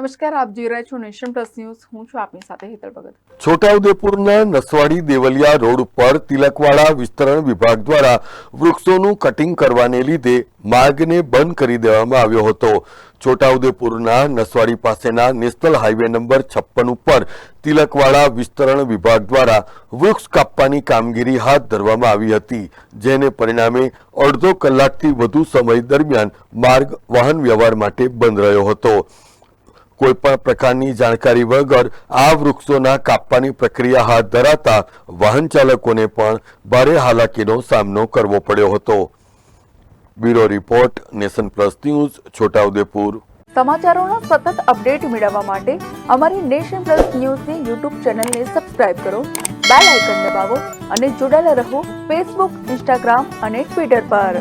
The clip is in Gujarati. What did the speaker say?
નમસ્કાર, આપ જોઈ રહ્યા છો નેશન પ્લસ ન્યૂઝ. હું છું આપની સાથે હેતલ ભગત. છોટાઉદેપુરના નસવાડી દેવલિયા રોડ ઉપર તિલકવાડા વિસ્તરણ વિભાગ દ્વારા વૃક્ષોનું કટિંગ કરવાને લીધે માર્ગને બંધ કરી દેવામાં આવ્યો હતો. છોટાઉદેપુરના નસવાડી પાસેના નેશનલ હાઈવે નંબર 56 ઉપર તિલકવાડા વિસ્તરણ વિભાગ દ્વારા વૃક્ષ કાપવાની કામગીરી હાથ ધરવામાં આવી હતી, જેને પરિણામે અડધો કલાકથી વધુ સમય દરમિયાન માર્ગ વાહન વ્યવહાર માટે બંધ રહ્યો હતો. કોઈ પણ પ્રકારની જાણકારી વગર આ વૃક્ષોના કાપવાની પ્રક્રિયા હાથ ધરાતા વાહન ચાલકોને પણ ભારે હાલાકીનો સામનો કરવો પડ્યો હતો. Bureau report, Nation Plus news, Chhotaudepur. સમાચારોના સતત અપડેટ મેળવવા માટે અમારી નેશન પ્લસ ન્યૂઝની યુટ્યુબ ચેનલને સબસ્ક્રાઇબ કરો, બેલ આઇકન દબાવો અને જોડાયેલા રહો ફેસબુક, ઇન્સ્ટાગ્રામ અને ટ્વિટર પર.